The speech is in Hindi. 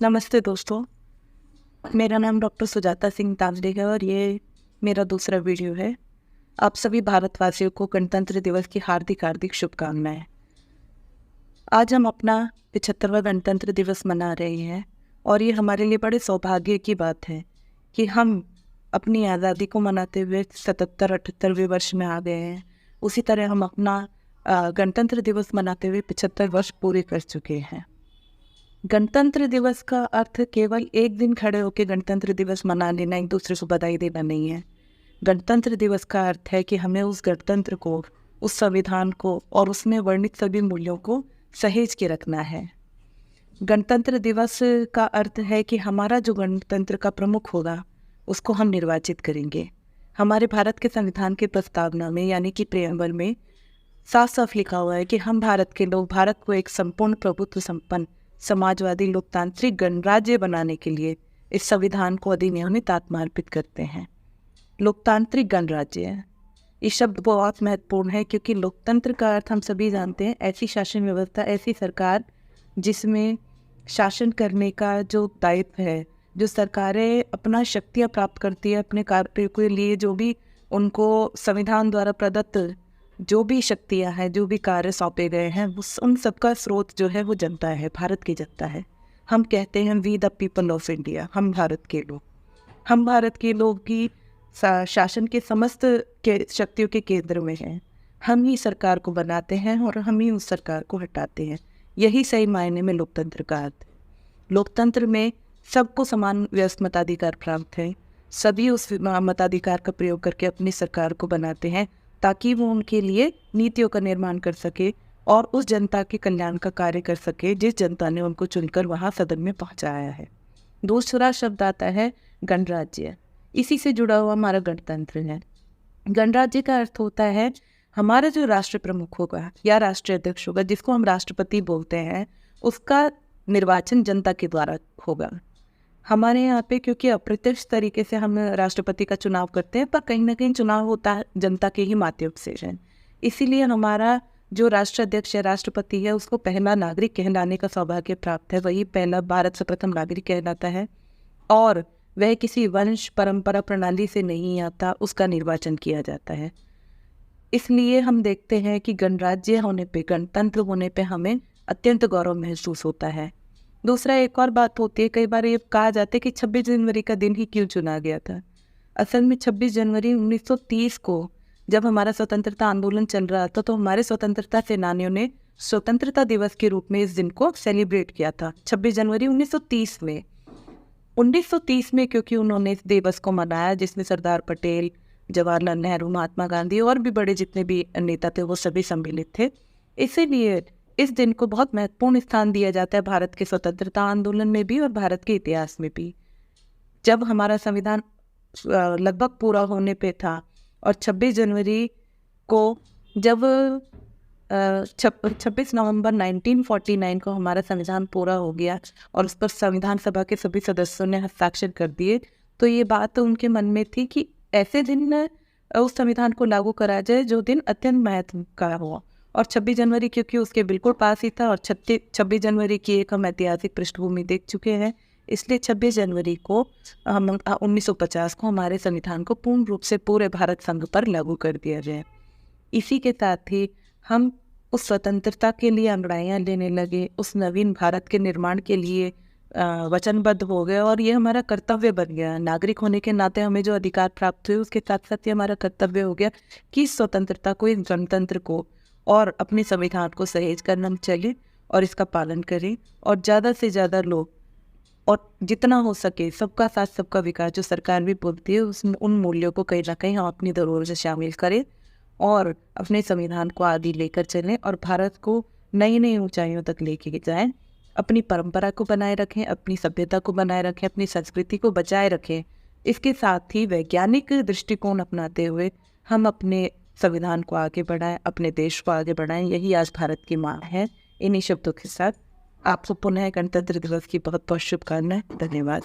नमस्ते दोस्तों, मेरा नाम डॉक्टर सुजाता सिंह तांजड़े है और ये मेरा दूसरा वीडियो है। आप सभी भारतवासियों को गणतंत्र दिवस की हार्दिक हार्दिक शुभकामनाएं। आज हम अपना 75वां गणतंत्र दिवस मना रहे हैं और ये हमारे लिए बड़े सौभाग्य की बात है कि हम अपनी आज़ादी को मनाते हुए 77-78वें वर्ष में आ गए हैं। उसी तरह हम अपना गणतंत्र दिवस मनाते हुए 75 वर्ष पूरे कर चुके हैं। गणतंत्र दिवस का अर्थ केवल एक दिन खड़े होकर गणतंत्र दिवस मना लेना, एक दूसरे को बधाई देना नहीं है। गणतंत्र दिवस का अर्थ है कि हमें उस गणतंत्र को, उस संविधान को और उसमें वर्णित सभी मूल्यों को सहेज के रखना है। गणतंत्र दिवस का अर्थ है कि हमारा जो गणतंत्र का प्रमुख होगा उसको हम निर्वाचित करेंगे। हमारे भारत के संविधान की प्रस्तावना में यानी कि प्रेम्बल में साफ साफ लिखा हुआ है कि हम भारत के लोग भारत को एक संपूर्ण प्रभुत्व संपन्न समाजवादी लोकतांत्रिक गणराज्य बनाने के लिए इस संविधान को अधिनियमित आत्मार्पित करते हैं। लोकतांत्रिक गणराज्य, ये शब्द बहुत महत्वपूर्ण है क्योंकि लोकतंत्र का अर्थ हम सभी जानते हैं ऐसी शासन व्यवस्था, ऐसी सरकार जिसमें शासन करने का जो दायित्व है, जो सरकारें अपना शक्तियाँ प्राप्त करती है अपने कार्य के लिए, जो भी उनको संविधान द्वारा प्रदत्त जो भी शक्तियाँ हैं, जो भी कार्य सौंपे गए हैं, उन सबका स्रोत जो है वो जनता है, भारत की जनता है। हम कहते हैं we the people of India, हम भारत के लोग। हम भारत के लोग की शासन के समस्त के शक्तियों के केंद्र में हैं। हम ही सरकार को बनाते हैं और हम ही उस सरकार को हटाते हैं। यही सही मायने में लोकतंत्र का अर्थ है। लोकतंत्र में सबको समान व्यस्त मताधिकार प्राप्त है। सभी उस मताधिकार का प्रयोग करके अपनी सरकार को बनाते हैं ताकि वो उनके लिए नीतियों का निर्माण कर सके और उस जनता के कल्याण का कार्य कर सके जिस जनता ने उनको चुनकर वहाँ सदन में पहुँचाया है। दूसरा शब्द आता है गणराज्य। इसी से जुड़ा हुआ हमारा गणतंत्र है। गणराज्य का अर्थ होता है हमारा जो राष्ट्र प्रमुख होगा या राष्ट्रीय अध्यक्ष होगा, जिसको हम राष्ट्रपति बोलते हैं, उसका निर्वाचन जनता के द्वारा होगा। हमारे यहाँ पे क्योंकि अप्रत्यक्ष तरीके से हम राष्ट्रपति का चुनाव करते हैं, पर कहीं ना कहीं चुनाव होता है जनता के ही माध्यम से है। इसीलिए हमारा जो राष्ट्राध्यक्ष है, राष्ट्रपति है, उसको पहला नागरिक कहलाने का सौभाग्य प्राप्त है। वही पहला भारत से प्रथम नागरिक कहलाता है और वह किसी वंश परंपरा प्रणाली से नहीं आता, उसका निर्वाचन किया जाता है। इसलिए हम देखते हैं कि गणराज्य होने पे, गणतंत्र होने पे हमें अत्यंत गौरव महसूस होता है। दूसरा एक और बात होती है, कई बार ये कहा जाता है कि 26 जनवरी का दिन ही क्यों चुना गया था। असल में 26 जनवरी 1930 को जब हमारा स्वतंत्रता आंदोलन चल रहा था तो हमारे स्वतंत्रता सेनानियों ने स्वतंत्रता दिवस के रूप में इस दिन को सेलिब्रेट किया था। 26 जनवरी 1930 में 1930 में क्योंकि उन्होंने इस दिवस को मनाया जिसमें सरदार पटेल, जवाहरलाल नेहरू, महात्मा गांधी और भी बड़े जितने भी नेता थे वो सभी सम्मिलित थे। इसीलिए इस दिन को बहुत महत्वपूर्ण स्थान दिया जाता है भारत के स्वतंत्रता आंदोलन में भी और भारत के इतिहास में भी। जब हमारा संविधान लगभग पूरा होने पे था और 26 जनवरी को जब 26 नवंबर 1949 को हमारा संविधान पूरा हो गया और उस पर संविधान सभा के सभी सदस्यों ने हस्ताक्षर कर दिए, तो ये बात उनके मन में थी कि ऐसे दिन उस संविधान को लागू करा जाए जो दिन अत्यंत महत्व का हो। और 26 जनवरी क्योंकि उसके बिल्कुल पास ही था और 26 जनवरी की एक हम ऐतिहासिक पृष्ठभूमि देख चुके हैं, इसलिए 26 जनवरी को हम 1950 को हमारे संविधान को पूर्ण रूप से पूरे भारत संघ पर लागू कर दिया जाए। इसी के साथ ही हम उस स्वतंत्रता के लिए अंगड़ाइयाँ लेने लगे, उस नवीन भारत के निर्माण के लिए वचनबद्ध हो गए और ये हमारा कर्तव्य बन गया। नागरिक होने के नाते हमें जो अधिकार प्राप्त हुए उसके साथ साथ ये हमारा कर्तव्य हो गया कि इस स्वतंत्रता को, इस गणतंत्र को और अपने संविधान को सहेज कर हम चले और इसका पालन करें और ज़्यादा से ज़्यादा लोग और जितना हो सके सबका साथ सबका विकास जो सरकार भी बोलती है उसमें उन मूल्यों को कहीं ना कहीं हम अपनी धरोहर से शामिल करें और अपने संविधान को आगे लेकर चलें और भारत को नई नई ऊंचाइयों तक लेके जाएं। अपनी परंपरा को बनाए रखें, अपनी सभ्यता को बनाए रखें, अपनी संस्कृति को बचाए रखें। इसके साथ ही वैज्ञानिक दृष्टिकोण अपनाते हुए हम अपने संविधान को आगे बढ़ाएं, अपने देश को आगे बढ़ाएं। यही आज भारत की मांग है। इन्हीं शब्दों के साथ आपको पुनः गणतंत्र दिवस की बहुत बहुत शुभकामनाएं। धन्यवाद।